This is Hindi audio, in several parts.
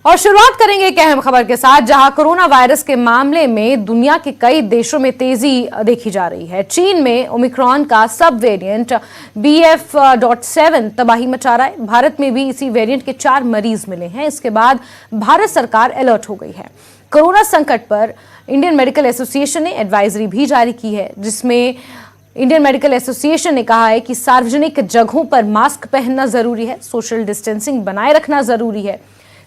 और शुरुआत करेंगे एक अहम खबर के साथ, जहां कोरोना वायरस के मामले में दुनिया के कई देशों में तेजी देखी जा रही है। चीन में ओमिक्रॉन का सब वेरिएंट BF.7 तबाही मचा रहा है। भारत में भी इसी वेरिएंट के 4 मरीज मिले हैं। इसके बाद भारत सरकार अलर्ट हो गई है। कोरोना संकट पर इंडियन मेडिकल एसोसिएशन ने एडवाइजरी भी जारी की है, जिसमें इंडियन मेडिकल एसोसिएशन ने कहा है कि सार्वजनिक जगहों पर मास्क पहनना जरूरी है, सोशल डिस्टेंसिंग बनाए रखना जरूरी है,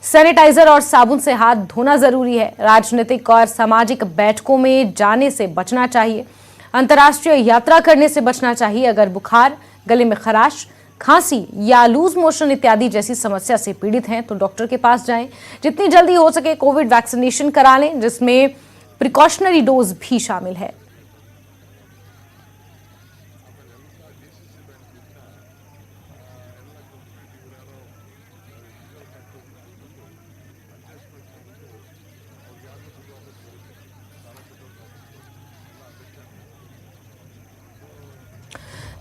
सैनिटाइजर और साबुन से हाथ धोना जरूरी है, राजनीतिक और सामाजिक बैठकों में जाने से बचना चाहिए, अंतर्राष्ट्रीय यात्रा करने से बचना चाहिए। अगर बुखार, गले में खराश, खांसी या लूज मोशन इत्यादि जैसी समस्या से पीड़ित हैं तो डॉक्टर के पास जाएं। जितनी जल्दी हो सके कोविड वैक्सीनेशन करा लें, जिसमें प्रिकॉशनरी डोज भी शामिल है।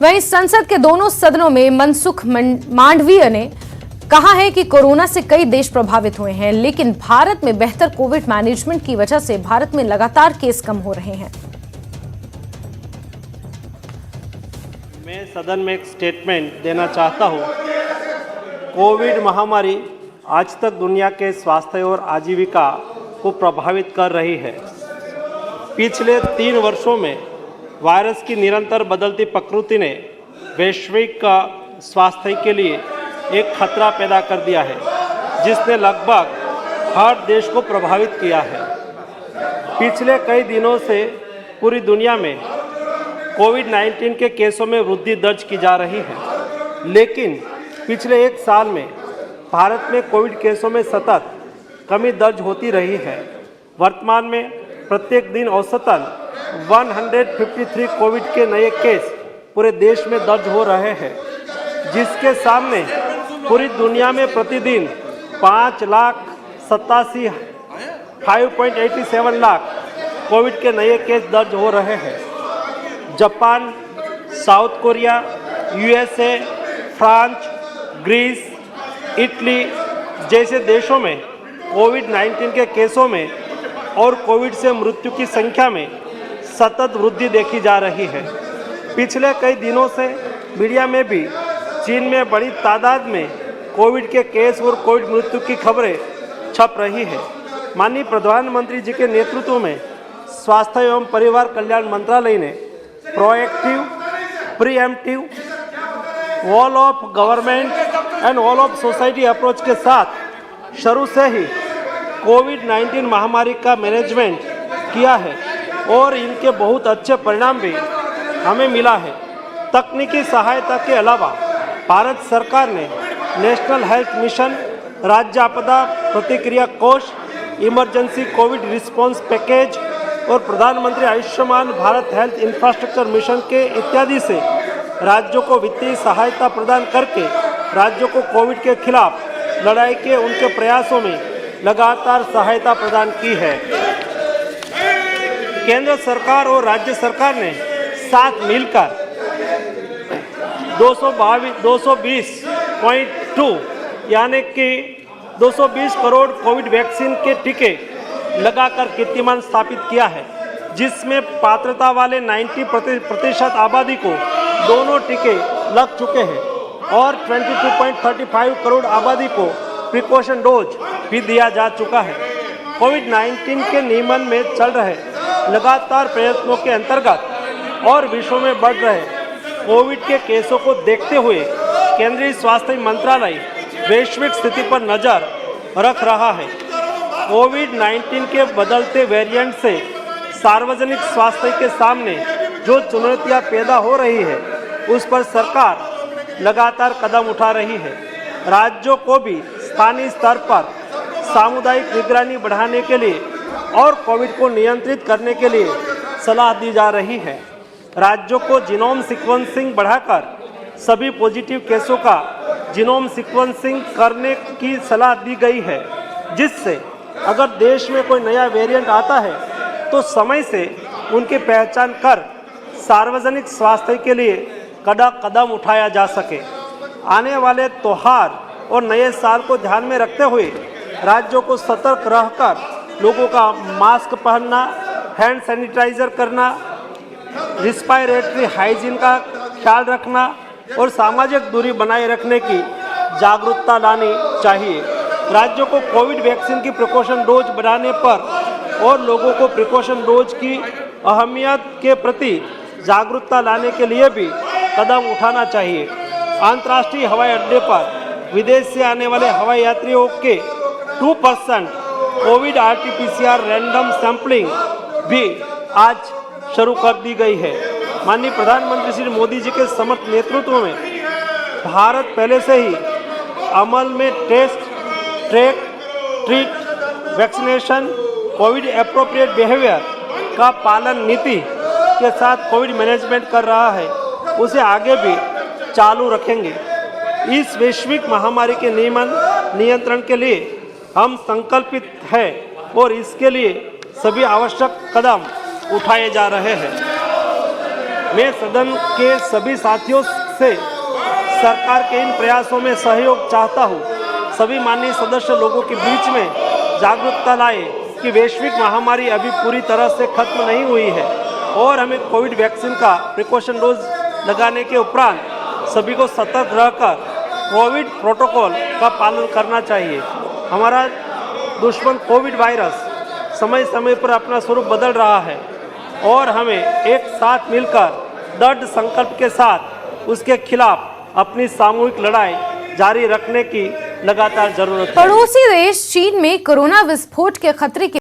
वहीं संसद के दोनों सदनों में मनसुख मांडवीय ने कहा है कि कोरोना से कई देश प्रभावित हुए हैं, लेकिन भारत में बेहतर कोविड मैनेजमेंट की वजह से भारत में लगातार केस कम हो रहे हैं। मैं सदन में एक स्टेटमेंट देना चाहता हूं। कोविड महामारी आज तक दुनिया के स्वास्थ्य और आजीविका को प्रभावित कर रही है। पिछले 3 वर्षों में वायरस की निरंतर बदलती प्रकृति ने वैश्विक स्वास्थ्य के लिए एक खतरा पैदा कर दिया है, जिसने लगभग हर देश को प्रभावित किया है। पिछले कई दिनों से पूरी दुनिया में कोविड-19 के केसों में वृद्धि दर्ज की जा रही है, लेकिन पिछले 1 साल में भारत में कोविड केसों में सतत कमी दर्ज होती रही है। वर्तमान में प्रत्येक दिन औसतन 153 कोविड के नए केस पूरे देश में दर्ज हो रहे हैं, जिसके सामने पूरी दुनिया में प्रतिदिन 5,87,587 लाख कोविड के नए केस दर्ज हो रहे हैं। Japan, South Korea, USA, France, Greece, Italy जैसे देशों में कोविड-19 के केसों में और कोविड से मृत्यु की संख्या में सतत वृद्धि देखी जा रही है। पिछले कई दिनों से मीडिया में भी चीन में बड़ी तादाद में कोविड के केस और कोविड मृत्यु की खबरें छप रही है। माननीय प्रधानमंत्री जी के नेतृत्व में स्वास्थ्य एवं परिवार कल्याण मंत्रालय ने proactive, pre-emptive, all of government and all of society approach के साथ शुरू से ही कोविड-19 महामारी का मैनेजमेंट किया है और इनके बहुत अच्छे परिणाम भी हमें मिला है। तकनीकी सहायता के अलावा भारत सरकार ने नेशनल हेल्थ मिशन, राज्य आपदा प्रतिक्रिया कोष, इमरजेंसी कोविड रिस्पांस पैकेज और प्रधानमंत्री Ayushman Bharat health infrastructure mission के इत्यादि से राज्यों को वित्तीय सहायता प्रदान करके राज्यों को कोविड के खिलाफ लड़ाई के उनके प्रयासों में लगातार सहायता प्रदान की है। केंद्र सरकार और राज्य सरकार ने साथ मिलकर 220.2 यानी कि 220 करोड़ कोविड वैक्सीन के टीके लगाकर कीर्तिमान स्थापित किया है, जिसमें पात्रता वाले 90% आबादी को दोनों टीके लग चुके हैं और 22.35 करोड़ आबादी को प्रिकॉशन डोज भी दिया जा चुका है। कोविड-19 के नियमन में चल रहे लगातार प्रयत्नों के अंतर्गत और विश्व में बढ़ रहे कोविड के केसों को देखते हुए केंद्रीय स्वास्थ्य मंत्रालय वैश्विक स्थिति पर नज़र रख रहा है। कोविड-19 के बदलते वेरिएंट से सार्वजनिक स्वास्थ्य के सामने जो चुनौतियां पैदा हो रही है, उस पर सरकार लगातार कदम उठा रही है। राज्यों को भी स्थानीय स्तर पर सामुदायिक निगरानी बढ़ाने के लिए और कोविड को नियंत्रित करने के लिए सलाह दी जा रही है। राज्यों को जीनोम सीक्वेंसिंग बढ़ाकर सभी पॉजिटिव केसों का जीनोम सीक्वेंसिंग करने की सलाह दी गई है, जिससे अगर देश में कोई नया वेरिएंट आता है तो समय से उनकी पहचान कर सार्वजनिक स्वास्थ्य के लिए कदम उठाया जा सके। आने वाले त्योहार और नए साल को ध्यान में रखते हुए राज्यों को सतर्क रहकर लोगों का मास्क पहनना, हैंड सैनिटाइजर करना, रिस्पायरेटरी हाइजीन का ख्याल रखना और सामाजिक दूरी बनाए रखने की जागरूकता लानी चाहिए। राज्यों को कोविड वैक्सीन की प्रिकॉशन डोज बढ़ाने पर और लोगों को प्रिकॉशन डोज की अहमियत के प्रति जागरूकता लाने के लिए भी कदम उठाना चाहिए। अंतर्राष्ट्रीय हवाई अड्डे पर विदेश से आने वाले हवाई यात्रियों के 2% कोविड RT-PCR रैंडम सैंपलिंग भी आज शुरू कर दी गई है। माननीय प्रधानमंत्री श्री मोदी जी के समर्थ नेतृत्व में भारत पहले से ही अमल में test, track, treat, vaccination, COVID appropriate behaviour का पालन नीति के साथ कोविड मैनेजमेंट कर रहा है, उसे आगे भी चालू रखेंगे। इस वैश्विक महामारी के नियंत्रण के लिए हम संकल्पित हैं और इसके लिए सभी आवश्यक कदम उठाए जा रहे हैं। मैं सदन के सभी साथियों से सरकार के इन प्रयासों में सहयोग चाहता हूं। सभी माननीय सदस्य लोगों के बीच में जागरूकता लाए कि वैश्विक महामारी अभी पूरी तरह से खत्म नहीं हुई है और हमें कोविड वैक्सीन का प्रिकॉशन डोज लगाने के उपरांत सभी को सतर्क रहकर कोविड प्रोटोकॉल का पालन करना चाहिए। हमारा दुश्मन कोविड वायरस समय समय पर अपना स्वरूप बदल रहा है और हमें एक साथ मिलकर दृढ़ संकल्प के साथ उसके खिलाफ अपनी सामूहिक लड़ाई जारी रखने की लगातार जरूरत है। पड़ोसी देश चीन में कोरोना विस्फोट के खतरे के